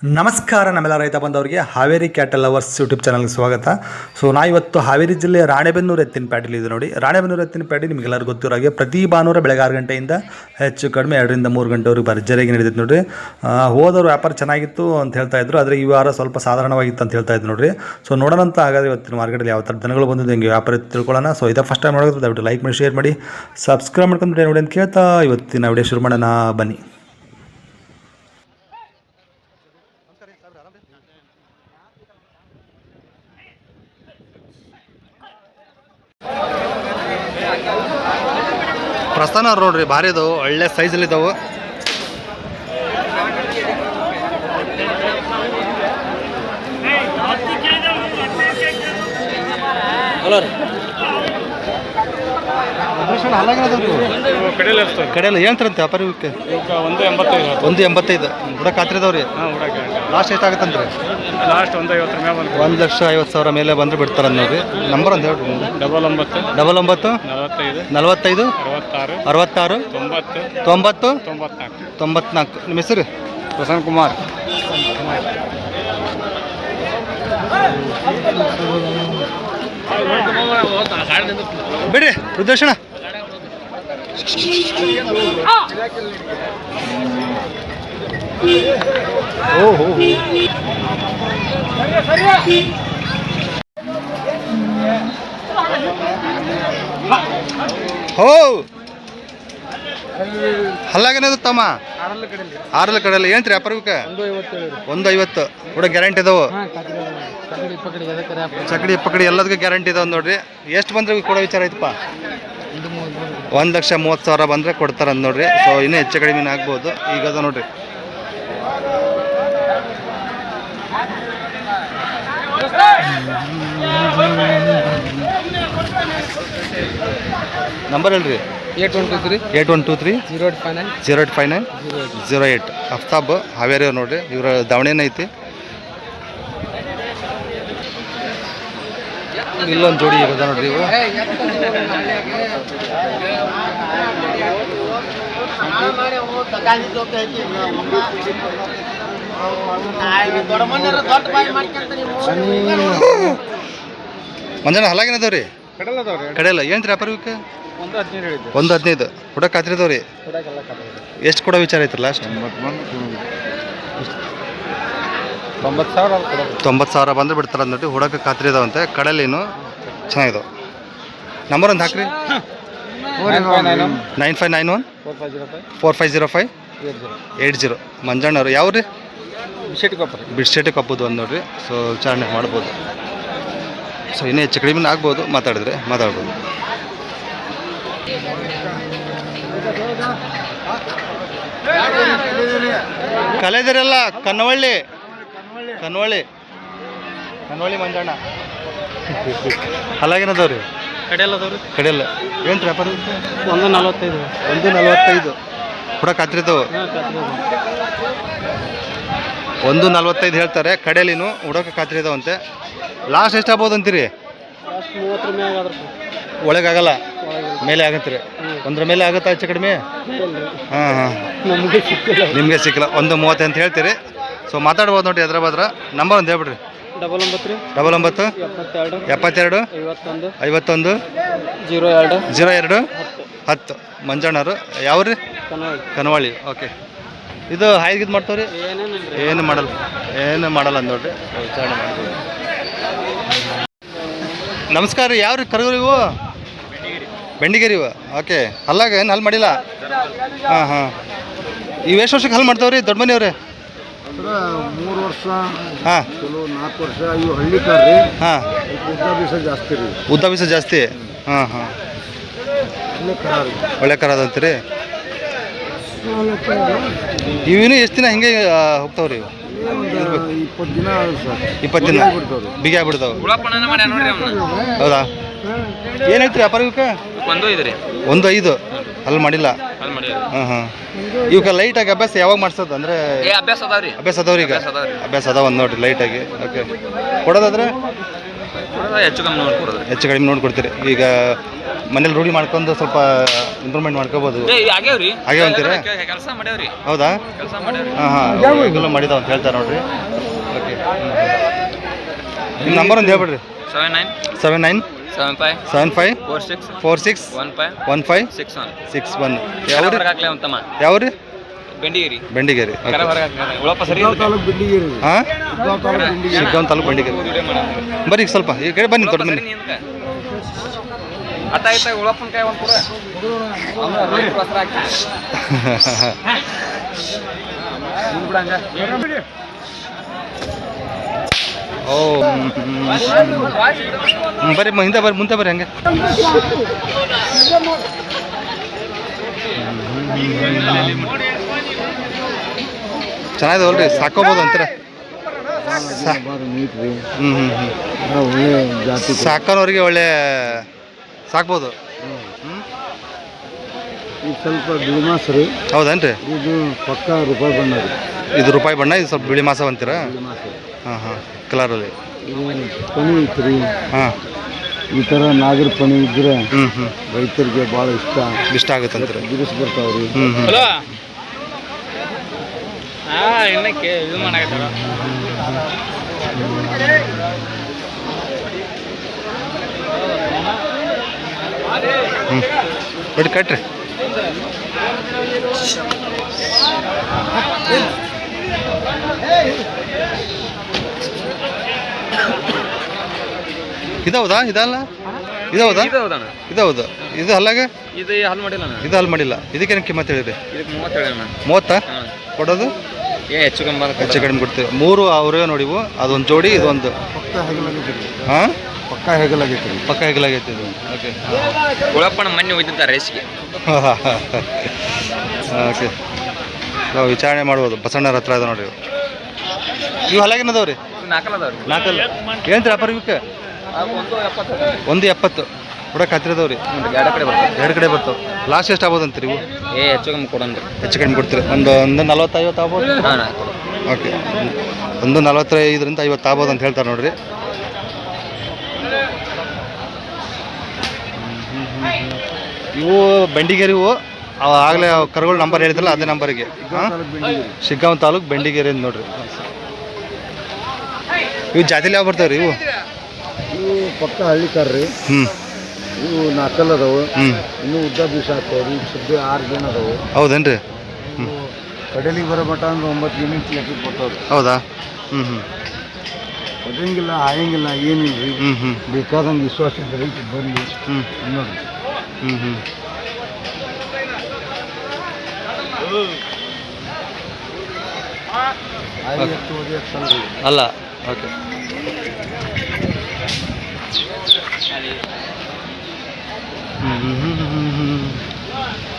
ನಮಸ್ಕಾರ ನಮ್ಮೆಲ್ಲ ರೈತ ಬಂದವರಿಗೆ ಹಾವೇರಿ ಕ್ಯಾಟಲ್ ಲವರ್ಸ್ ಯೂಟ್ಯೂಬ್ ಚಾನಲ್ಗೆ ಸ್ವಾಗತ. ಸೊ ಇವತ್ತು ಹಾವೇರಿ ಜಿಲ್ಲೆಯ ರಾಣೆಬೆನ್ನೂರು ಎತ್ತಿನ ಪ್ಯಾಟೆಲಿ ಇದೆ ನೋಡಿ. ರಾಣೆಬೆನ್ನೂರು ಎತ್ತಿನ ಪ್ಯಾಟೆ ನಿಮಗೆಲ್ಲರೂ ಗೊತ್ತಿರೋ ಹಾಗೆ ಪ್ರತಿ ಭಾನುವಾರ ಬೆಳಗ್ಗೆ 6 ಗಂಟೆಯಿಂದ ಹೆಚ್ಚು ಕಡಿಮೆ 2 ರಿಂದ 3 ಗಂಟೆವರೆಗೆ ಭರ್ಜರಿಯಾಗಿ ನಡೆದಿತ್ತು ನೋಡಿರಿ. ಹೋದವರು ವ್ಯಾಪಾರ ಚೆನ್ನಾಗಿತ್ತು ಅಂತ ಹೇಳ್ತಾ ಇದ್ರು, ಆದರೆ ಈ ವಾರ ಸ್ವಲ್ಪ ಸಾಧಾರಣವಾಗಿತ್ತು ಅಂತ ಹೇಳ್ತಾ ಇದ್ರು ನೋಡಿರಿ. ಸೊ ನೋಡೋಣ ಅಂತ ಹಾಗಾದರೆ ಇವತ್ತಿನ ಮಾರ್ಕೆಟಲ್ಲಿ ಯಾವ ಥರ ದನಗಳು ಬಂದಿದ್ದು ಹೆಂಗೆ ವ್ಯಾಪಾರ ತಿಳ್ಕೊಳ್ಳೋಣ. ಸೊ ಇದೇ ಫಸ್ಟ್ ಟೈಮ್ ನೋಡೋದು ದಯವಿಟ್ಟು ಲೈಕ್ ಮಾಡಿ, ಶೇರ್ ಮಾಡಿ, ಸಬ್ಸ್ಕ್ರೈಬ್ ಮಾಡ್ಕೊಂಡು ನೋಡಿ ಅಂತ ಕೇಳ್ತಾ ಇವತ್ತಿನ ವಿಡಿಯೋ ಶುರು ಮಾಡೋಣ ಬನ್ನಿ. ಪ್ರಸ್ಥಾನ ನೋಡ್ರಿ, ಭಾರಿ ಇದಾವೆ, ಒಳ್ಳೆ ಸೈಜಲ್ಲಿ ಇದಾವೆ. ಕಡೆಯಲ್ಲ ಏನಂತಾರಂತೆ ವ್ಯಾಪಾರ ಇವಕ್ಕೆ? 185 ಕೂಡ ಖಾತ್ರಿದವ್ರಿ. ಲಾಸ್ಟ್ ಎಷ್ಟಾಗತ್ತಂತ್ರಿ? ಲಾಸ್ಟ್ 1,50,000 ಮೇಲೆ ಬಂದ್ರೆ ಬಿಡ್ತಾರ ನೋಡ್ರಿ. ನಂಬರ್ ಅಂತ ಹೇಳ್ರಿ. 99 45 66 90 94. ನಿಮ್ಮ ಹೆಸರು? ಪ್ರಸನ್ನ ಕುಮಾರ್. ಬಿಡ್ರಿ ರುದ್ರೇಶಣ್ಣ. ಹೋ ಹಲ್ಲಾಗೇನದು ತಮ್ಮ? 6 ಕಡೆಯಲ್ಲ ಏನ್ರಿ ವ್ಯಾಪಾರಕ್ಕೆ? 150 ಕೂಡ ಗ್ಯಾರಂಟಿ ಇದಾವೆ. ಚಕಡಿ ಪಕಡಿ ಎಲ್ಲದಕ್ಕೂ ಗ್ಯಾರಂಟಿ ಇದಾವೆ ನೋಡ್ರಿ. ಎಷ್ಟು ಬಂದ್ರೆ ಕೊಡೋ ವಿಚಾರ ಐತಪ್ಪ? 1,30,000 ಬಂದರೆ ಕೊಡ್ತಾರಂತ ನೋಡ್ರಿ. ಸೊ ಇನ್ನೂ ಹೆಚ್ಚು ಕಡಿಮೆ ಆಗ್ಬೋದು. ಈಗ ಅದ ನೋಡ್ರಿ. ನಂಬರ್ ಹೇಳ್ರಿ. 8123 0859 08. ಅಫ್ತಾಬ್ ಹಾವೇರಿ ಅವ್ರು ನೋಡ್ರಿ. ಇವರ ದಾವಣೆನ ಐತಿ. ಇಲ್ಲೊಂದು ಜೋಡಿ ಇರೋದ ನೋಡ್ರಿ. ಇವು ಮಂಜಾನ ಹಲಾಗಿನದವ್ರಿ. ಕಡೆಯಲ್ಲ ಏನ್ರಿ ವ್ಯಾಪಾರ ಇವಕ್ಕೆ? 115 ಕೂಡ ಖಾತ್ರಿದವ್ರಿ. ಎಷ್ಟು ಕೊಡೋ ವಿಚಾರ ಐತ್ರಿ ಲಾಸ್ಟ್? 90,000 ಬಂದ್ರೆ ಬಿಡ್ತಾರ ಅಂದ್ಬಿಟ್ಟು. ಹುಡಕ್ಕೆ ಖಾತ್ರಿ ಇದಾವಂತೆ. ಕಡಲೇನು ಚೆನ್ನಾಗಿದಾವೆ. ನಂಬರ್ ಒಂದು ಹಾಕ್ರಿ. 9591 4505 80. ಮಂಜಣ್ಣವ್ರು ಯಾವ್ರಿ? ಬಿಡ್ಶೆಟ್ಟಿ ಕೊಪ್ಪದು ಒಂದು ನೋಡ್ರಿ. ಸೊ ವಿಚಾರಣೆ ಮಾಡ್ಬೋದು. ಸೊ ಇನ್ನೂ ಹೆಚ್ಚು ಕಡಿಮೆ ಆಗ್ಬೋದು. ಮಾತಾಡ್ಬೋದು. ಕಲೆದಿರಲ್ಲ ಕನ್ನವಳ್ಳಿ ಮಂಜಣ್ಣ. ಹಲಾಗೇನದವ್ರಿ? ಕಡೆಯಲ್ಲ ಏನು ವ್ಯಾಪಾರ? 145 ಕೂಡ ಖಾತ್ರಿದವು. 145 ಹೇಳ್ತಾರೆ. ಕಡೆಯಲ್ಲಿನು ಹುಡಕ ಖಾತ್ರಿ ಇದಾವಂತೆ. ಲಾಸ್ಟ್ ಎಷ್ಟಾಗ್ಬೋದು ಅಂತೀರಿ? ಒಳಗಾಗಲ್ಲ, ಮೇಲೆ ಆಗತ್ತೀರಿ. 100 ಮೇಲೆ ಆಗುತ್ತಾ ಹೆಚ್ಚು ಕಡಿಮೆ? ಹಾಂ ನಿಮಗೆ ಸಿಕ್ಕಿಲ್ಲ. 130 ಅಂತ ಹೇಳ್ತೀರಿ. ಸೊ ಮಾತಾಡ್ಬೋದು ನೋಡಿ. ಎದ್ರ ಬದ್ರ ನಂಬರ್ ಒಂದು ಹೇಳ್ಬಿಡ್ರಿ. 99 72 51 02 10. ಮಂಜಣ್ಣವರು ಯಾವ್ರಿ? ಕನವಾಳಿ. ಓಕೆ. ಇದು ಹಾಯ್ಗಿದ್ದು ಮಾಡ್ತಾವ್ರಿ? ಏನು ಮಾಡಲ್ಲ ಅಂದ್ ನೋಡ್ರಿ. ವಿಚಾರಣೆ ಮಾಡ್ಬೋದು. ನಮಸ್ಕಾರ ರೀ. ಯಾವ್ರಿ ಕರಗರು ಇವು? ಬೆಂಡಿಗೇರಿ ಇವು. ಓಕೆ. ಹಲ್ಲಾಗ ಏನು ಹಲ್ ಮಾಡಿಲ್ಲ? ಹಾಂ. ಇವು ಎಷ್ಟು ವರ್ಷಕ್ಕೆ ಹಲ್ ಮಾಡ್ತಾವ್ರಿ ದೊಡ್ಡ ಮನೆಯವ್ರೆ? 3 ವರ್ಷ. ಹಾಂ 4 ವರ್ಷ. ಇವು ಹಳ್ಳಿ ಕಾರ್ರಿ. ಹಾಂ ಉದ್ದ ಬೀಸ ಜಾಸ್ತಿ. ಹಾಂ ಒಳ್ಳೆ ಕರ ಅದಂತೀರಿ. ಇವಿನ್ನೂ ಎಷ್ಟು ದಿನ ಹಿಂಗೆ ಹೋಗ್ತಾವ್ರಿ? 20 ದಿನ ಬಿಗಿ ಆಗ್ಬಿಡ್ತಾವೆ. ಹೌದಾ? ಏನು ಹೇಳ್ತೀರಿ ವ್ಯಾಪಾರ ಇವಕ್ಕೆ? 1.5 ಅಲ್ಲಿ ಮಾಡಿಲ್ಲ. ಹಾಂ ಇವಕ್ಕೆ ಲೈಟಾಗಿ ಅಭ್ಯಾಸ ಯಾವಾಗ ಮಾಡಿಸೋದು? ಅಂದರೆ ಅಭ್ಯಾಸ ಅದಾವ್ರಿ. ಈಗ ಅಭ್ಯಾಸ ಅದಾವ ಒಂದು ನೋಡ್ರಿ ಲೈಟಾಗಿ. ಓಕೆ. ಕೊಡೋದಾದ್ರೆ ಹೆಚ್ಚು ಕಡಿಮೆ ನೋಡಿ ಕೊಡ್ತೀರಿ. ಈಗ ಮನೇಲಿ ರೂಢಿ ಮಾಡ್ಕೊಂಡು ಸ್ವಲ್ಪ ಇಂಪ್ರೂವ್ಮೆಂಟ್ ಮಾಡ್ಕೋಬೋದು. ಆಗ್ಯಾವ್ರಿ ಆಗ್ಯಾವ ಅಂತೀರಾ? ಕೆಲಸ ಮಾಡ್ಯಾವ್ರಿ. ಹೌದಾ? ಕೆಲಸ ಮಾಡ್ಯಾವ್ರಿ. ಹಾಂ ಈಗಲೂ ಮಾಡಿದಾವ ಅಂತ ಹೇಳ್ತಾರೆ ನೋಡ್ರಿ. ಓಕೆ, ನಿಮ್ಮ ನಂಬರ್ ಒಂದು ಹೇಳ್ಬಿಡ್ರಿ. 79 75 46 15 61. ಯಾವ್ರಿ? ಬೆಂಡಿಗೇರಿ. ಹಾಂ, ಶಿಗ್ಗಾಂವ್ ತಾಲೂಕು ಬೆಂಡಿಗೇರಿ. ಬರ್ರಿ ಈಗ ಸ್ವಲ್ಪ ಈ ಕಡೆ ಬನ್ನಿ, ದೊಡ್ಡ ಬನ್ನಿ. ಓ ಬರ್ರಿ, ಹಿಂದೆ ಬರ್ರಿ, ಮುಂದೆ ಬರ್ರಿ, ಹಂಗೆ. ಚೆನ್ನಾಗಿದಾವಲ್ರಿ, ಸಾಕೋಬೋದು ಅಂತೀರ? ಒಳ್ಳೆ ಜಾತಿ ಸಾಕೋನವ್ರಿಗೆ ಒಳ್ಳೆ ಸಾಕ್ಬೋದು. ಇದು ಸ್ವಲ್ಪ ಬಿಳಿ ಮಾಸ ರೀ. ಹೌದೇನ್ರಿ? ಇದು ಪಕ್ಕ ರೂಪಾಯಿ ಬಣ್ಣ ರೀ. ಇದು ರೂಪಾಯಿ ಬಣ್ಣ, ಇದು ಸ್ವಲ್ಪ ಬಿಳಿ ಮಾಸ ಅಂತೀರಾ? ಬಿಳಿ ಮಾಸ. ಹಾಂ ಕಲರಲ್ಲಿ. ಇದು ಪಣಿ ಐತ್ರಿ. ಹಾಂ, ಈ ಥರ ನಾಗರ ಪಣಿ ಇದ್ರೆ ಹ್ಞೂ ರೈತರಿಗೆ ಭಾಳ ಇಷ್ಟ ಆಗುತ್ತೆ ಅಂತೀರ? ಗಿರಿಸ್ ಬರ್ತಾವ್ರಿ. ಇದು ಮಾಡಾಕತ್ತಾರ. ನೋಡಿ ಕಟ್ರಿ. ಇದೌದಾ? ಇದಲ್ಲ, ಇದೌದಾ? ಇದೌದು. ಇದು ಅಲ್ಲಾಗ ಇದು ಹಲ್ ಮಾಡಿಲ್ಲ ನಾನು. ಇದು ಅಲ್ಲಿ ಮಾಡಿಲ್ಲ. ಇದಕ್ಕೇನು ಕಿಮ್ಮತ್ತು ಹೇಳಿರಿ? ಇದಕ್ಕೆ 30 ಹೇಳಿ ನಾನು. 30 ಕೊಡೋದು? ಹೆಚ್ಚು ಕಡಿಮೆ ಕೊಡ್ತೀವಿ. 3 ಅವರೇ ನೋಡಿವು, ಅದೊಂದು ಜೋಡಿ, ಇದೊಂದು. ಪಕ್ಕ ಹೆಗಲಾಗೈತಿ. ಹಾಂ, ಪಕ್ಕ ಹೆಗಲಾಗೈತಿ. ಪಕ್ಕ ಹೆಗಲಾಗೈತಿ ಇದು. ಓಕೆ, ಉಳಪ್ಪಣ್ಣ ಮೊನ್ನೆ ಹೋಯ್ತಿದ್ದಾರೆ ರೇಸ್ಗೆ. ಓಕೆ, ನಾವು ವಿಚಾರಣೆ ಮಾಡ್ಬೋದು. ಬಸಣ್ಣರ ಹತ್ರ ಅದ ನೋಡ್ರಿ. ಇವು ಹಲಾಗಿನದವ್ರಿ? 4 ಅದಾವ್ರಿ. 4 ಏನು ವ್ಯಾಪಾರ ಇವಕ್ಕೆ? 170 ಕೊಡಕ್ಕೆ ಹತ್ತಿರದವ್ರಿ. ಎರಡು ಕಡೆ ಬರ್ತಾವೆ. ಲಾಸ್ಟ್ ಎಷ್ಟು ಆಗ್ಬೋದು ಅಂತೀರಿ ಇವು? ಹೆಚ್ಚು ಕಮ್ಮಿ ಕೊಡೋಣ. ಹೆಚ್ಚು ಕಡಿಮೆ ಕೊಡ್ತೀರಿ? ಒಂದು 40-50 ಆಗ್ಬೋದು. ಓಕೆ, 45ರಿಂದ 50 ಆಗ್ಬೋದು ಅಂತ ಹೇಳ್ತಾರೆ ನೋಡ್ರಿ. ಇವು ಬೆಂಡಿಗೇರಿ ಇವು. ಆಗಲೇ ಕರುಗಳ ನಂಬರ್ ಹೇಳಿದ್ರಲ್ಲ, ಅದೇ ನಂಬರಿಗೆ. ಹಾಂ, ಶಿಗ್ಗಾಂವ್ ತಾಲೂಕು ಬೆಂಡಿಗೇರಿ ಅಂತ ನೋಡ್ರಿ. ಇವು ಜಾತಿಲಿ ಯಾವ ಬರ್ತಾವೆ ರೀ ಇವು? ಇವು ಪಕ್ಕ ಹಳ್ಳಿಕಾರ ರೀ. ಇವು 4 ಅದಾವು. ಇನ್ನೂ ಉದ್ದ ಬೀಸ ಆಗ್ತಾವ್ರಿ. ಈಗ ಸದ್ಯ 6 ಜನ ಅದಾವು. ಹೌದೇನ್ರಿ? ಕಡೆಲಿಗೆ ಬರೋ ಮಟ್ಟ ಅಂದ್ರೆ 9 ಯೂನಿಟ್ ಲೆಕ್ಕಕ್ಕೆ ಬರ್ತಾವ್ರಿ. ಹೌದಾ? ಒದಂಗಿಲ್ಲ, ಆಯಂಗಿಲ್ಲ, ಏನಿಲ್ಲ ರೀ. ಬೇಕಾದಂಗೆ ವಿಶ್ವಾಸ ಇದ್ದರೆ ಬರಲಿ ನೋಡ್ರಿ. ಅಲ್ಲ. ಓಕೆ,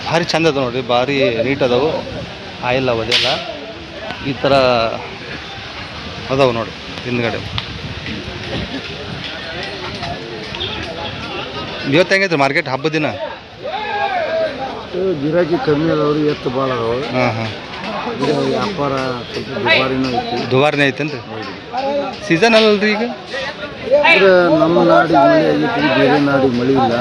ಭಾರಿ ಚಂದ ಅದ ನೋಡ್ರಿ, ಭಾರಿ ನೀಟ್ ಅದಾವು. ಆಯಿಲ್ ಅವದೆಲ್ಲ ಈ ಥರ ಅದಾವು ನೋಡಿ ಹಿಂದ್ಗಡೆ. ಇವತ್ತು ಹೆಂಗೈತ್ರಿ ಮಾರ್ಕೆಟ್ ಹಬ್ಬದ ದಿನ? ಗಿರಾಕಿ ಕಮ್ಮಿ ಅದಾವ್ರಿ, ಎತ್ತು ಭಾಳ ಅದಾವ. ಹಾಂ, ವ್ಯಾಪಾರ ಸ್ವಲ್ಪ ದುಬಾರಿನೂ ಐತಿ. ದುಬಾರಿನೇ ಐತೇನ್ರಿ? ಸೀಸನ್ ಅಲ್ಲಲ್ರಿ ಈಗ? ಅಂದ್ರೆ ನಮ್ಮ ನಾಡಿಗೆ ಮಳೆ ಆಗೈತಿ, ಬೇರೆ ನಾಡಿಗೆ ಮಳೆ ಇಲ್ಲ.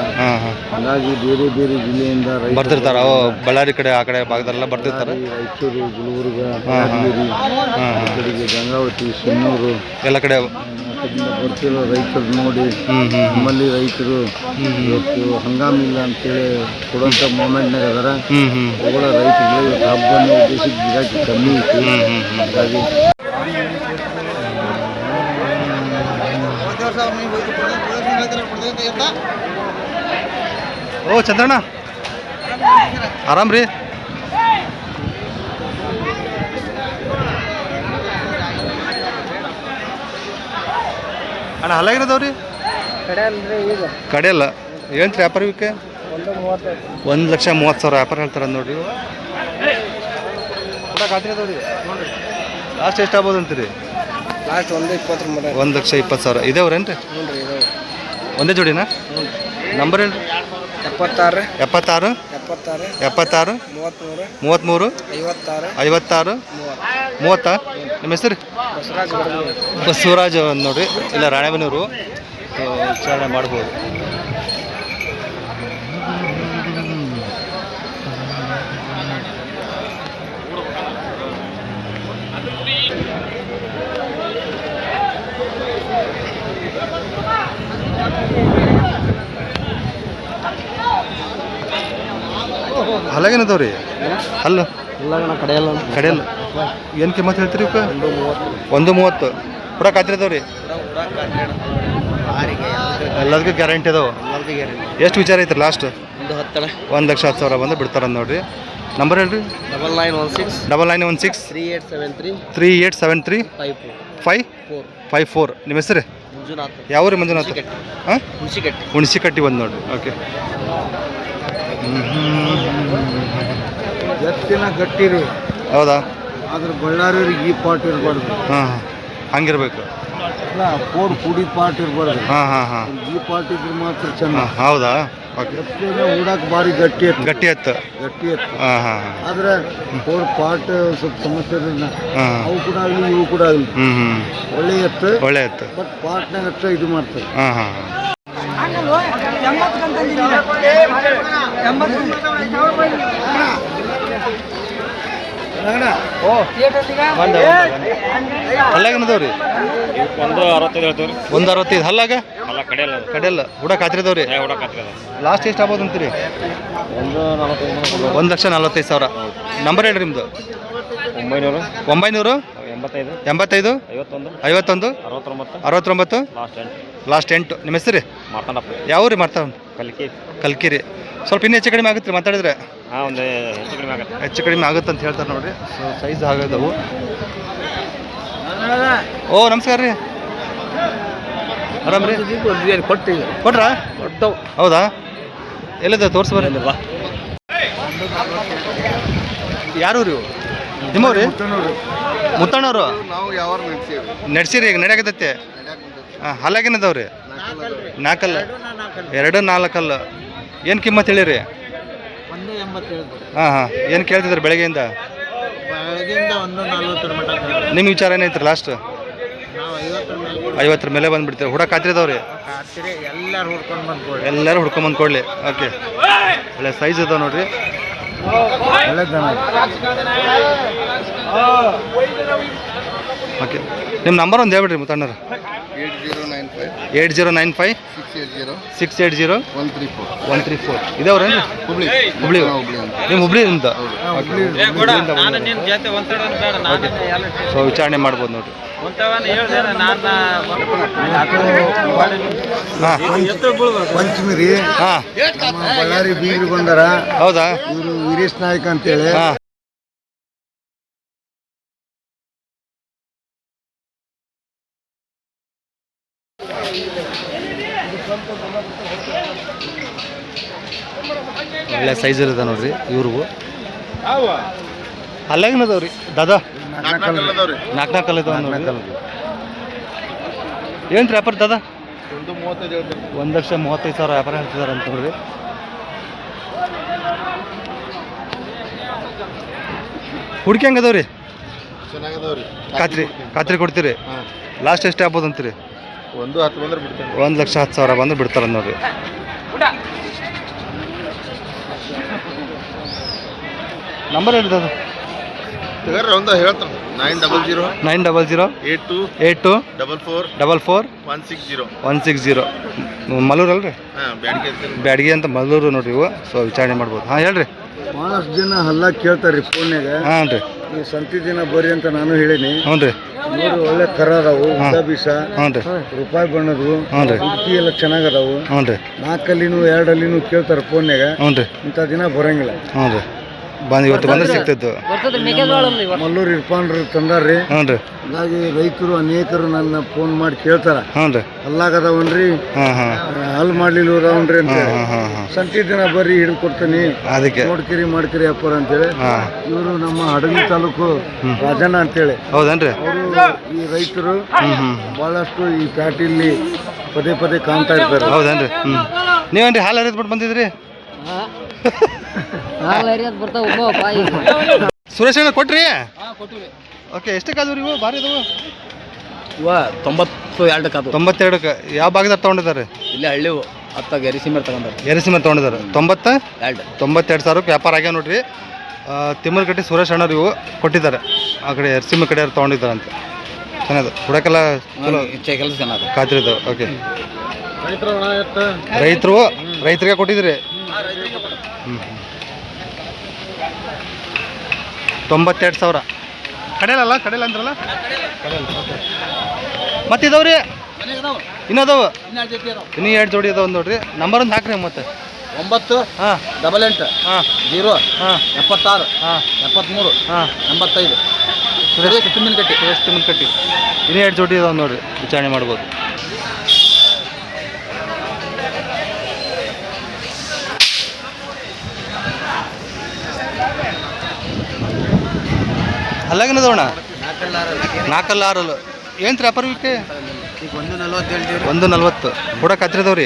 ಹಾಗಾಗಿ ಬೇರೆ ಬೇರೆ ಜಿಲ್ಲೆಯಿಂದ ಬರ್ತಿರ್ತಾರ. ಬಳ್ಳಾರಿ ಕಡೆ, ಆ ಕಡೆ ಭಾಗದಲ್ಲೆಲ್ಲ ಬರ್ತಿರ್ತಾರೆ. ರಾಯಚೂರು, ಗುಲ್ಬರ್ಗ, ಯಾದಗಿರಿ, ಕಡೆಗೆ ಗಂಗಾವತಿ, ಸಿನ್ನೂರು ಎಲ್ಲ ಕಡೆ ಬರ್ತಿರೋ ರೈತರು ನೋಡಿ ನಮ್ಮಲ್ಲಿ ರೈತರು ಇವತ್ತು ಹಂಗಾಮಿಲ್ಲ ಅಂತೇಳಿ ಕೊಡುವಂಥ ಮೂಮೆಂಟ್ನಾಗ ಅದಾರ. ಅವುಗಳ ರೈತರಿಗೆ ಇವತ್ತು ಹಬ್ಬವನ್ನು ಉದ್ದೇಶಿಸಿ ಗಿರಾಕಿ ಕಮ್ಮಿ ಐತಿ. ಹಾಗಾಗಿ ಓ ಚಂದ್ರಣ್ಣ, ಆರಾಮ್ ರೀ? ಅಣ್ಣ ಹಲಾಗಿರೋದವ್ರಿ? ಕಡೆ ಅಲ್ಲ. ಏನು ವ್ಯಾಪಾರ ಇವಕ್ಕೆ? 1,30,000 ವ್ಯಾಪಾರ ಹೇಳ್ತಾರೆ ನೋಡ್ರಿ. ಖಾತ್ರಿದವ್ರಿ ಲಾಸ್ಟ್ ಎಷ್ಟು ಆಗ್ಬೋದು ಅಂತೀರಿ? ಲಾಸ್ಟ್ 1,20,000. 1,20,000 ಇದೇವ್ರೇನ್ರಿ? ಒಂದೇ ಜೋಡಿನಾ? ನಂಬರ್ ಹೇಳ್ರಿ. 76 76 33 33 56 30. ನಿಮ್ಮ ಹೆಸರು? ಬಸವರಾಜ್ ಅಂತ ನೋಡ್ರಿ. ಇಲ್ಲ ರಾಣೆಬೆನ್ನೂರು. ವಿಚಾರಣೆ ಮಾಡ್ಬೋದು. ಹಲ್ಲಾಗೇನದವ್ರಿ ಹಲ್ಲು ಕಡೆಯಲ್ಲ ಕಡೆಯಲ್ಲ ಏನು ಕಿಮ್ಮತ್ತು ಹೇಳ್ತೀರಿ ಇವಕ್ಕೆ 1:30 ಪೂರ ಖಾತ್ರಿ ಅದಾವ್ರಿ ಎಲ್ಲದಕ್ಕೂ ಗ್ಯಾರಂಟಿ ಅದಾವೆ ಎಷ್ಟು ವಿಚಾರ ಐತ್ರಿ ಲಾಸ್ಟ್ 1,10,000 ಬಂದು ಬಿಡ್ತಾರ ನೋಡ್ರಿ ನಂಬರ್ ಹೇಳ್ರಿ 9916 3873 554 ನಿಮ್ಮ ಹೆಸರು ಯಾವ ರೀ ಮಂಜುನಾಥ್ ಹಾಂ ಹುಣಸಿಕಟ್ಟಿ ಬಂದು ನೋಡ್ರಿ ಓಕೆ ಎತ್ತಿನ ಗಟ್ಟಿ ರೀ ಹೌದಾ ಆದ್ರೆ ಬಳ್ಳಾರಿಯವ್ರಿಗೆ ಈ ಪಾಟ್ ಇರಬಾರ್ದು ಹಾಂ ಹಂಗಿರ್ಬೇಕು ಇಲ್ಲ ಕೋಡ್ ಕುಡಿ ಪಾಟ್ ಇರಬಾರ್ದು ಹಾಂ ಈ ಪಾಟ್ ಇದ್ರೆ ಮಾತ್ರ ಚೆನ್ನ ಹೌದಾ ಓಕೆ ಎತ್ತಿನ ಉಡಾಕ್ ಭಾರಿ ಗಟ್ಟಿ ಎತ್ತು ಗಟ್ಟಿ ಎತ್ತು ಹಾಂ ಆದ್ರೆ ಕೋಡ್ ಪಾಟ್ ಸ್ವಲ್ಪ ಸಮಸ್ಯೆ ಇರೋದ್ರಿಂದ ಹಾಂ ಅವು ಕೂಡ ಆಗಲಿ ಇವು ಕೂಡ ಆಗಲಿ ಒಳ್ಳೆ ಎತ್ತು ಒಳ್ಳೆ ಎತ್ತು ಬಟ್ ಪಾಟ್ನಾಗ ಅಷ್ಟ ಇದು ಮಾಡ್ತಾರೆ ಹಾಂ ಹಲ್ಲಾಗನದವ್ರಿ 1:65 ಹೇಳ್ತೀವಿ 1:65 ಹಲ್ಲಾಗ ಅಲ್ಲ ಕಡೆಯಲ್ಲ ಕಡೆಯಲ್ಲ ಹುಡಕ್ ಹಾತ್ರಿದವ್ರಿ ಲಾಸ್ಟ್ ಎಷ್ಟು ಆಗ್ಬೋದು ಅಂತೀರಿ 1,45,000 ನಂಬರ್ ಹೇಳ್ರಿ ನಿಮ್ದು 900 85 51 69 ಲಾಸ್ಟ್ 8 ನಿಮ್ಮ ಹೆಸರು ಯಾವ ರೀ ಮಾರ್ತಾವ ಕಲ್ಕಿರಿ ಸ್ವಲ್ಪ ಇನ್ನೂ ಹೆಚ್ಚು ಕಡಿಮೆ ಆಗುತ್ತೆ ರೀ ಮಾತಾಡಿದ್ರೆ ಹೆಚ್ಚು ಕಡಿಮೆ ಆಗುತ್ತೆ ಅಂತ ಹೇಳ್ತಾರೆ ನೋಡ್ರಿ ಸೊ ಸೈಜ್ ಆಗದವು ಓ ನಮಸ್ಕಾರ ರೀ ಆರಾಮ್ ರೀ ಕೊಟ್ರಾ ಹೌದಾ ಎಲ್ಲಿದೆ ತೋರಿಸ್ಬರ್ರಿ ಯಾರು ರೀ ನಿಮ್ಮವ್ರಿ ಮುತ್ತಣ್ಣವರು ನಾವು ಯಾವ ನಡೆಸಿರಿ ಈಗ ನಡೆಯಾಕತ್ತೈತೆ ಹಾಂ ಹಲ್ಲಾಗೇನದವ್ರಿ 4 2-4 ಏನು ಕಿಮ್ಮತ್ತು ಹೇಳಿರಿ ಹಾಂ ಏನು ಕೇಳ್ತಿದ್ರಿ ಬೆಳಗ್ಗೆಯಿಂದ ನಿಮ್ಮ ವಿಚಾರ ಏನೈತ್ರಿ ಲಾಸ್ಟ್ 50 ಮೇಲೆ ಬಂದುಬಿಡ್ತೀರಿ ಹುಡಕ್ ಖಾತ್ರಿದವ್ರಿ ಎಲ್ಲರೂ ಹುಡ್ಕೊಂಬಂದು ಕೊಡಲಿ ಓಕೆ ಒಳ್ಳೆ ಸೈಜ್ ಇದಾವೆ ನೋಡ್ರಿ ಓಕೆ ನಿಮ್ಮ ನಂಬರ್ ಒಂದು ಹೇಳ್ಬಿಡ್ರಿ ಮುತ್ತಣ್ಣರು 8095 680 134 ಇದಾವ್ರೇನ್ರಿ ಹುಬ್ಳಿ ನಿಮ್ಮ ಹುಬ್ಳಿ ನಿಮ್ದು ಸೊ ವಿಚಾರಣೆ ಮಾಡ್ಬೋದು ನೋಡ್ರಿ ಪಂಚಮಿ ರೀ ಹಾಂ ನಮ್ಮ ಬಳ್ಳಾರಿ ಬೀಗ್ರು ಬಂದಾರ ಹೌದಾ ಇವರು ವೀರೇಶ್ ನಾಯ್ಕ ಅಂತೇಳಿ ಹಾಂ ಒಳ್ಳೆ ಸೈಜ್ ಇರುತ್ತೆ ನೋಡ್ರಿ ಇವ್ರಿಗೂ ಅಲ್ಲಾಗಿನದವ್ರಿ ದಾದಾ 4 ಇದಾವ ಏನು ರೀ ವ್ಯಾಪಾರ ದಾದಾ 1,35,000 ವ್ಯಾಪಾರ ಹೇಳ್ತಿದಾರೆ ಅಂತ ನೋಡ್ರಿ ಹುಡುಕಿ ಹೆಂಗದವ್ರಿ ಖಾತ್ರಿ ಕೊಡ್ತೀರಿ ಲಾಸ್ಟ್ ಎಷ್ಟು ಆಗ್ಬೋದು ಅಂತೀರಿ 1,10,000 ಬಂದು ಬಿಡ್ತಾರ ನೋಡ್ರಿ ನಂಬರ್ ಹೇಳಿದ ಅದು ಹೇಳ್ತಾನೆ 900 82 44 160 ಮಲ್ಲೂರು ಬ್ಯಾಡಗಿ ಅಂತ ಮಲ್ಲೂರು ನೋಡ್ರಿ ಇವು ಸೊ ವಿಚಾರಣೆ ಮಾಡ್ಬೋದು ಹಾಂ ಹೇಳ್ರಿ ಭಾಳಷ್ಟು ಜನ ಹಲ್ಲ ಕೇಳ್ತಾರ್ರಿ ಫೋನ್ಯಾಗ ಹಾಂ ರೀ ಈ ಸಂತಿ ದಿನ ಬರ್ರಿ ಅಂತ ನಾನು ಹೇಳಿನಿ ಹ್ಞೂ ರೀ ನೋಡ್ರಿ ಒಳ್ಳೆ ಕರ ಅದಾವು ಉದ್ದ ಬೀಸ ಹ್ಞೂ ರೀ ರೂಪಾಯಿ ಬಣ್ಣದು ಹ್ಞೂ ರೀ ಹುಡುಕಿ ಎಲ್ಲ ಚೆನ್ನಾಗದಾವು ಹ್ಞೂ ರೀ 4 ಅಲ್ಲಿನೂ 2 ಅಲ್ಲಿನೂ ಕೇಳ್ತಾರೆ ಫೋನ್ಯಾಗ ಹ್ಞೂ ರೀ ಇಂಥ ದಿನ ಬರಂಗಿಲ್ಲ ಹ್ಞೂ ರೀ ಇವತ್ತು ಬಂದ್ರೆ ಸಿಗ್ತಿತ್ತು ಮಲ್ಲೂರು ಇರ್ಪಾನ್ರು ತಂದಾರ್ರಿ ಹ್ಞೂ ರೀ ಹಂಗಾಗಿ ರೈತರು ಅನೇಕರು ನನ್ನ ಫೋನ್ ಮಾಡಿ ಕೇಳ್ತಾರ ಹ್ಞೂ ರೀ ಅಲ್ಲಾಗದವನ್ರಿ ಹಲ್ ಮಾಡ್ಲಿಲ್ಲ ಅಂತ ಸಂತಿ ದಿನ ಬರ್ರಿ ಹಿಡಿದು ಕೊಡ್ತೀನಿ ಅದಕ್ಕೆ ನೋಡ್ಕಿರಿ ಮಾಡ್ಕಿರಿ ಅಪ್ಪರ ಅಂತೇಳಿ ಇವರು ನಮ್ಮ ಹಡಗಲಿ ತಾಲೂಕು ರಾಜಣ್ಣ ಅಂತೇಳಿ ಹೌದನ್ರಿ ಅವರು ಈ ರೈತರು ಬಹಳಷ್ಟು ಈ ಪ್ಯಾಟಿಲಿ ಪದೇ ಕಾಣ್ತಾ ಇರ್ತಾರೆ ಹೌದನ್ರಿ ನೀವೇನ್ರಿ ಹಾಲು ಹರಿದ್ಬಿಟ್ಟು ಬಂದಿದ್ರಿ ಸುರೇಶ್ ಅಣ್ಣ ಕೊಟ್ರಿ ಓಕೆ ಎಷ್ಟಕ್ಕಾದವ್ರಿ ಇವು ಭಾರಿ ಇದಾವು 92ಕ್ಕೆ ಯಾವ ಭಾಗದಾಗ ತೊಗೊಂಡಿದ್ದಾರೆ ಇಲ್ಲಿ ಹಳ್ಳಿ ಹತ್ತಾಗ ಎರಿಸಿಮೇಲೆ ತಗೊಂಡಾರ ತೊಗೊಂಡಿದ್ದಾರೆ 92,000 ವ್ಯಾಪಾರ ಆಗ್ಯಾವ ನೋಡ್ರಿ ತಿಮ್ಮರಗಟ್ಟಿ ಸುರೇಶ್ ಅಣ್ಣವ್ರು ಇವು ಕೊಟ್ಟಿದ್ದಾರೆ ಆ ಕಡೆ ಎರ್ಸಿಮ ಕಡೆ ತೊಗೊಂಡಿದ್ದಾರೆ ಅಂತ ಚೆನ್ನಾಗಿದೆ ಹುಡಕೆಲ್ಲ ಚಲೋ ಕೆಲಸ ಚೆನ್ನಾಗಿ ಖಾತ್ರಿ ಇದಾವೆ ಓಕೆ ರೈತರಿಗೆ ಕೊಟ್ಟಿದ್ರಿ 92,000 ಕಡೆಯಲ್ಲ ಅಂದ್ರಲ್ಲ ಕಡೆಯಲ್ಲ. ಓಕೆ ಮತ್ತು ಇದಾವ್ರಿ ಇನ್ನದಾವು ಇನ್ನೂ 2 ಜೋಡಿ ಇದಾವೆ ನೋಡ್ರಿ. ನಂಬರ್ ಒಂದು ಹಾಕ್ರಿ ಮತ್ತೆ. 9 ಹಾಂ 88 ಹಾಂ 0 ಹಾಂ 76 ಹಾಂ 73 ಹಾಂ 85 ಸುರೇಶ್ ತಿಮ್ಮಿನಕಟ್ಟಿ. ತಿಮ್ಮನಕಟ್ಟಿ. ಇನ್ನೂ 2 ಜೋಡಿ ಇದಾವೆ ನೋಡ್ರಿ, ವಿಚಾರಣೆ ಮಾಡ್ಬೋದು. ಅಲ್ಲಾಗೇನದವಣ 4 6 ಏನು ವ್ಯಾಪಾರ ಇವಕ್ಕೆ? ಈಗ 140 ಹೇಳ್ತೀವಿ. 140 ಕೂಡ ಕತ್ರಿದವ್ರಿ.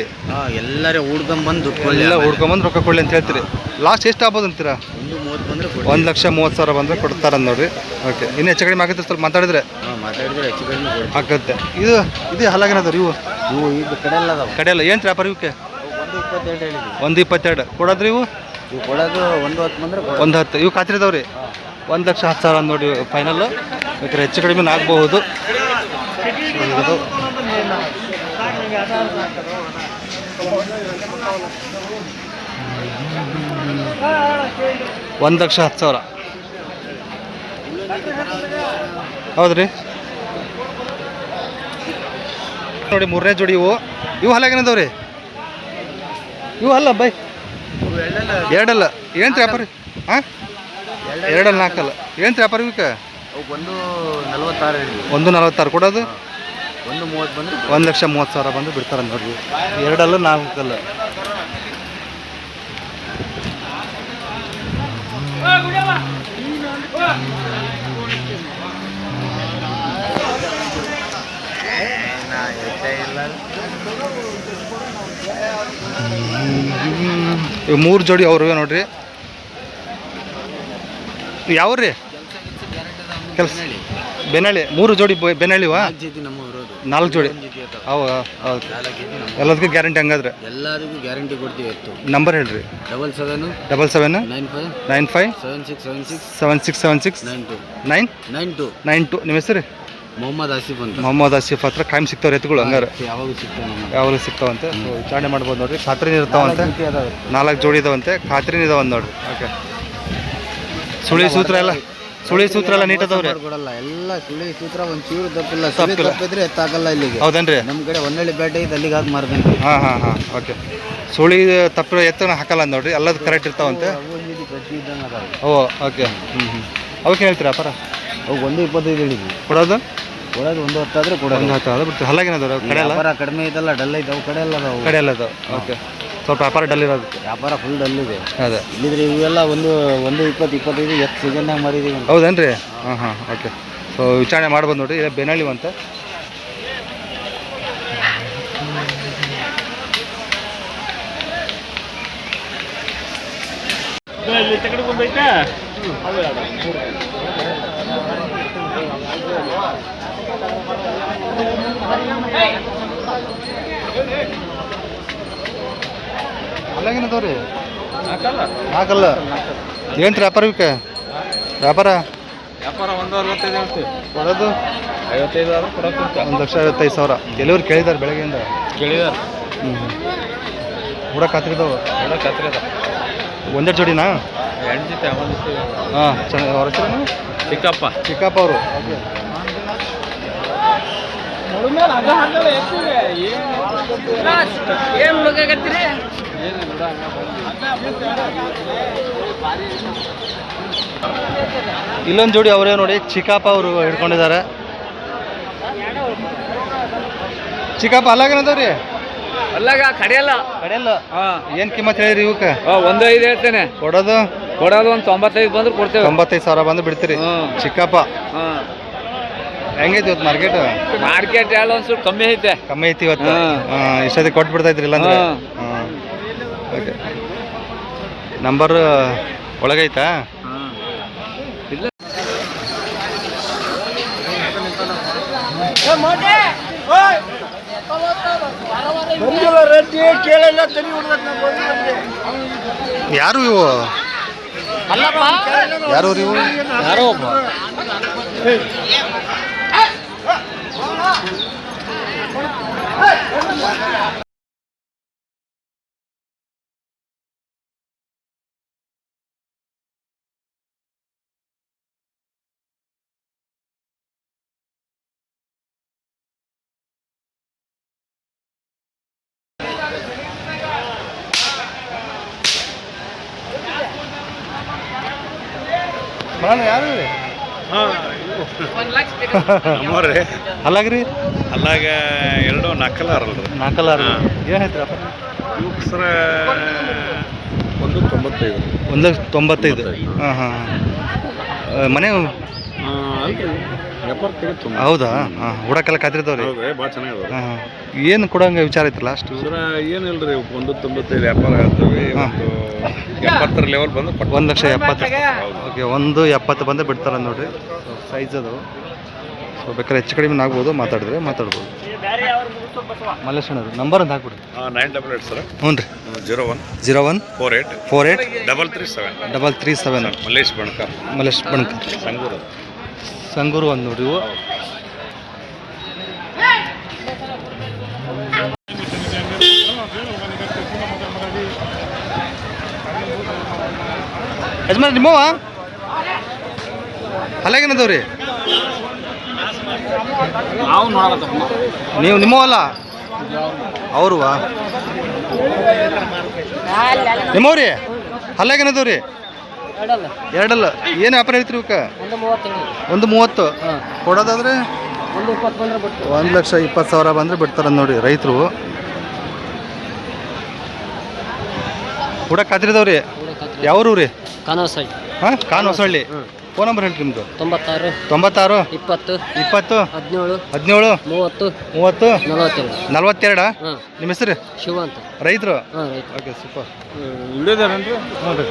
ಎಲ್ಲರೇ ಹುಡ್ಕೊಂಬಂದು ಎಲ್ಲ ಹುಡ್ಕೊಂಬಂದು ರೊಕ್ಕ ಕೊಡ್ಲಿ ಅಂತ ಹೇಳ್ತೀರಿ. ಲಾಸ್ಟ್ ಎಷ್ಟು ಆಗ್ಬೋದು ಅಂತೀರಾ? 130 ಬಂದರೆ 1,30,000 ಬಂದರೆ ಕೊಡ್ತಾರಂದು ನೋಡ್ರಿ. ಓಕೆ, ಇನ್ನು ಹೆಚ್ಚು ಕಡಿಮೆ ಆಗುತ್ತೆ ಸ್ವಲ್ಪ ಮಾತಾಡಿದ್ರೆ ಮಾತಾಡಿದ್ರೆ ಹೆಚ್ಚು ಕಡಿಮೆ ಆಗುತ್ತೆ. ಇದು ಹಲ್ಲಾಗೇನದವ್ರಿ ಇವು? ಇದು ಕಡೆ ಎಲ್ಲ ಅದಾವ. ಕಡೆಯಲ್ಲ ಏನು ವ್ಯಾಪಾರ ಇವಕ್ಕೆ? 122 ಹೇಳಿದ್ವಿ. 122 ಕೊಡೋದ್ರಿ ಇವು? ಇವು ಕೊಡೋದು 110 ಬಂದರೆ 110 ಇವು ಖಾತ್ರಿದವ್ರಿ. 1,10,000 ನೋಡಿ ಫೈನಲ್ಲು. ಬೇಕಾದ್ರೆ ಹೆಚ್ಚು ಕಡಿಮೆ ಆಗ್ಬಹುದು. ಇದು 1,10,000 ಹೌದ್ರಿ. ನೋಡಿ 3ನೇ ಜೋಡಿ ಇವು ಹಲ್ಲಾಗೇನದವ್ರಿ? ಇವು ಅಲ್ಲ ಬೈ ಎರಡಲ್ಲ. ಏನು ವ್ಯಾಪಾರ? ಹಾಂ 2 4 ಏನು ವ್ಯಾಪಾರ ಇವಕ್ಕೆ? 146 146 ಕೊಡೋದು? 130 ಬಂದರೆ 1,30,000 ಬಂದು ಬಿಡ್ತಾರೆ ನೋಡ್ರಿ. 2 4 ಇವು 3 ಜೋಡಿ ಅವ್ರವೇ ನೋಡ್ರಿ. ಯಾವ್ರಿ ಕೆಲಸ? ಬೆನಳ್ಳಿ 3 ಜೋಡಿ ಬೆನಳ್ಳಿವಾ? 4 ಜೋಡಿ ಅವು ಹೌದು. ಎಲ್ಲದಕ್ಕೂ ಗ್ಯಾರಂಟಿ ಹಂಗಾದ್ರೆ? ಎಲ್ಲರಿಗೂ ಗ್ಯಾರಂಟಿ ಕೊಡ್ತೀವಿ. ನಂಬರ್ ಹೇಳ್ರಿ. 77 77 95 76 7676 92 92. ನಿಮ್ಮ ಹೆಸರು? ಮೊಹಮ್ಮದ್ ಆಸಿಫ್ ಅಂತ. ಮೊಹಮ್ಮದ್ ಆಸಿಫ್ ಹತ್ರ ಕಾಯಂ ಸಿಗ್ತಾವ್ರಿ ಎತ್ತುಗಳು ಹಂಗಾರೆ? ಯಾವಾಗ ಸಿಗ್ತಾವೆ ಯಾವಾಗಲೂ ಸಿಗ್ತಾವಂತೆ. ವಿಚಾರಣೆ ಮಾಡ್ಬೋದು ನೋಡ್ರಿ. ಖಾತ್ರಿನ ಇರ್ತಾವಂತೆ. 4 ಜೋಡಿ ಇದಾವಂತೆ, ಖಾತ್ರಿನ ಇದಾವಂತ ನೋಡ್ರಿ. ಓಕೆ, ಸುಳಿ ಸೂತ್ರ ಎಲ್ಲ ನೀಟ್ ಅದಾವ್ರಿ? ಕೊಡಲ್ಲ, ಎಲ್ಲ ಸುಳಿ ಸೂತ್ರ ಒಂದು ಚೂರು ತಪ್ಪಿಲ್ಲ. ಸುಳಿ ತಪ್ಪಿದ್ರೆ ಎತ್ತಾಗಲ್ಲ ಇಲ್ಲಿಗೆ. ಹೌದೇನ್ರಿ? ನಮ್ಮ ಕಡೆ ಹೊನ್ನಳ್ಳಿ ಬೇಟೆ ಇದೆ, ಅಲ್ಲಿಗೆ ಹಾಕಿ ಮಾರ್ದಂಗೆ. ಹಾಂ ಓಕೆ. ಸುಳಿ ತಪ್ಪಿರೋ ಎತ್ತನ ಹಾಕಲ್ಲ ನೋಡ್ರಿ, ಎಲ್ಲದು ಕರೆಕ್ಟ್ ಇರ್ತಾವಂತೆ. ಓ ಓಕೆ. ಅವಕ್ಕೆ ಹೇಳ್ತೀರಾ ವ್ಯಾಪಾರ? ಅವು 125 ಹೇಳಿದ್ವಿ. ಕೊಡೋದು 110 ಆದರೆ ಕೊಡೋದು. 110 ಬಿಡ್ತೀವಿ. ಹಲ್ಲಾಗೇನದವ್ರು? ಕಡೆ ಎಲ್ಲ ವ್ಯಾಪಾರ ಕಡಿಮೆ ಇದಲ್ಲ, ಡಲ್ ಐತೆ. ಅವು ಕಡೆ ಎಲ್ಲ ಅದಾವು. ಕಡೆ ಎಲ್ಲ ಅದಾವೆ. ಓಕೆ, ಸ್ವಲ್ಪ ವ್ಯಾಪಾರ ಡಲ್ ಇರೋದು. ವ್ಯಾಪಾರ ಫುಲ್ ಡಲ್ ಇದೆ. ಅದೇ ಇಲ್ಲಿದ್ರೆ ಇವೆಲ್ಲ 120-25 ಎಷ್ಟು ಸೀಸನ್ನಾಗ ಮಾರಿದೀವಿ. ಹೌದೇನ್ರಿ? ಹಾಂ ಓಕೆ. ಸೊ ವಿಚಾರಣೆ ಮಾಡ್ಬೋದು ನೋಡಿರಿ. ಇಲ್ಲ ಬೆನಳ್ಳಿ ಅಂತ. ಅಲ್ಲಾಗೇನದವ್ರಿ? ಹಾಕಲ್ಲ. ಏನು ವ್ಯಾಪಾರ ಇವಕ್ಕೆ? ವ್ಯಾಪಾರ 165 ಹೇಳ್ತೀವಿ. ಕೊಡೋದು 55 ಕೊಡೋಕೆ 1,55,000. ಎಲ್ಲಿವ್ರು ಕೇಳಿದಾರೆ ಬೆಳಗ್ಗೆಯಿಂದ? ಕೇಳಿದಾರೆ. ಕೂಡ ಖಾತ್ರಿದವು? ಎಲ್ಲ ಕತ್ರಿ ಅದ. ಒಂದೇ ಜೋಡಿನಾ? 2 ಜೊತೆ ಹಾಂ ಚೆನ್ನಾಗಿ. ಅವ್ರ ಹೆಸರೇನು? ಚಿಕ್ಕಪ್ಪ ಅವರು. ಓಕೆ. ಇಲ್ಲೊಂದು ಜೋಡಿ ಅವರೇ ನೋಡಿ, ಚಿಕ್ಕಪ್ಪ ಅವರು ಹಿಡ್ಕೊಂಡಿದ್ದಾರೆ. ಚಿಕ್ಕಪ್ಪ ಅಲ್ಲಾಗೇನದವ್ರಿ? ಅಲ್ಲಾಗ ಕಡೆಯಲ್ಲ. ಏನು ಕಿಮ್ಮತ್ ಹೇಳಿರಿ ಇವಕ್ಕೆ? 1.5 ಹೇಳ್ತೇನೆ. ಕೊಡೋದು ಒಂದು 95 ಬಂದ್ರೆ ಕೊಡ್ತೇವೆ. 95,000 ಬಂದು ಬಿಡ್ತೀರಿ. ಚಿಕ್ಕಪ್ಪ ಹೆಂಗೈತಿ ಇವತ್ತು ಮಾರ್ಕೆಟ್? ಎಲ್ಲ ಒಂದು ಸ್ವಲ್ಪ ಕಮ್ಮಿ ಐತಿ ಇವತ್ತು. ಇಷ್ಟೊತ್ತಿಗೆ ಕೊಟ್ಟು ಬಿಡ್ತಾ ಇದ್ರಿ ಇಲ್ಲಾಂದ್ರೆ? ಓಕೆ. ನಂಬರ್ ಒಳಗೈತಾ? ಯಾರು ಇವು? ಯಾರು ಇವು? ಯಾರೋ ಯಾರು ರೀ ನಮ್ಮವ್ರಿ ಅಲ್ಲಾಗ್ರಿ ಅಲ್ಲಾಗ ಎರಡು ನಾಲ್ಕಲ್ಲಾರಲ್ರಿ ನಾಲ್ಕಲ್ಲಾರ ಏನು ಹೇಳ್ತೀರಪ್ಪ ಇವಕ್ಕೆ ಸರ 195 1,95,000 ಹಾಂ ಹಾಂ ಮನೆ ಅಲ್ರಿ ವ್ಯಾಪಾರ ತೆಗೆದು ಹೌದಾ ಹಾಂ ಹುಡಕ್ಕೆಲ್ಲ ಕಾತಿರ್ತಾವ್ರಿ ಹೌದ್ರಿ ಭಾಳ ಚೆನ್ನಾಗಿದೆ ಹಾಂ ಹಾಂ ಏನು ಕೊಡಂಗೆ ವಿಚಾರ ಐತಿ ಲಾಸ್ಟ್ ಸರ ಏನಿಲ್ರಿ 195 ವ್ಯಾಪಾರ ಆಗ್ತವೆ ಒಂದು 70 ಲೆವೆಲ್ ಬಂದು 1,70,000 ಓಕೆ 1,70 ಬಂದು ಬಿಡ್ತಾರ ನೋಡ್ರಿ ಸೈಜ್ ಅದು ಸೊ ಬೇಕಾದ್ರೆ ಹೆಚ್ಚು ಕಡಿಮೆ ಆಗ್ಬೋದು ಮಾತಾಡ್ಬೋದು ಮಲ್ಲೇಶಣ್ಣರು ನಂಬರ್ ಅಂತ ಹಾಕ್ಬಿಡ್ರಿ 988 ಸರ್ ಹ್ಞೂ ರೀ 01 48 337 ಮಲ್ಲೇಶ್ ಬಣಕ ಮಲ್ಲೇಶ್ ಬಣ್ಕರ್ ಸಂಗೂರು ಸಂಗೂರು ಒಂದು ನೋಡ್ರಿ ಇವು ಯಜಮಾನ ನಿಮ್ಮವ ಅಲ್ಲಾಗೇನದವ್ರಿ ನೀವು ನಿಮ್ಮವಲ್ಲ ಅವ್ರುವಾ ನಿಮ್ಮವ್ರಿ ಅಲ್ಲಾಗೇನದವ್ರಿ ಎರಡಲ್ಲ ಏನು ವ್ಯಾಪಾರ ಹೇಳ್ತೀರಿ ಇವಕ್ಕೆ 130 ಕೊಡೋದಾದ್ರೆ 1,20,000 ಬಂದರೆ ಬಿಡ್ತಾರ ನೋಡಿ ರೈತರು ಕೂಡ ಕಾತಿರಿದವ್ರಿ ಯಾವ್ರು ರೀ ಹಾಂ ಕಾನ್ ಹೊಸಳ್ಳಿ ಫೋನ್ ನಂಬರ್ ಹೇಳ್ರಿ ನಿಮ್ಮದು 96 20 17 30 42 ನಿಮ್ಮ ಹೆಸರು ಶಿವ ಅಂತ ರೈತರು ಓಕೆ ಸೂಪರ್ ಇಳಿದಾರೇನ್ರಿ ಹ್ಞೂ ರೀ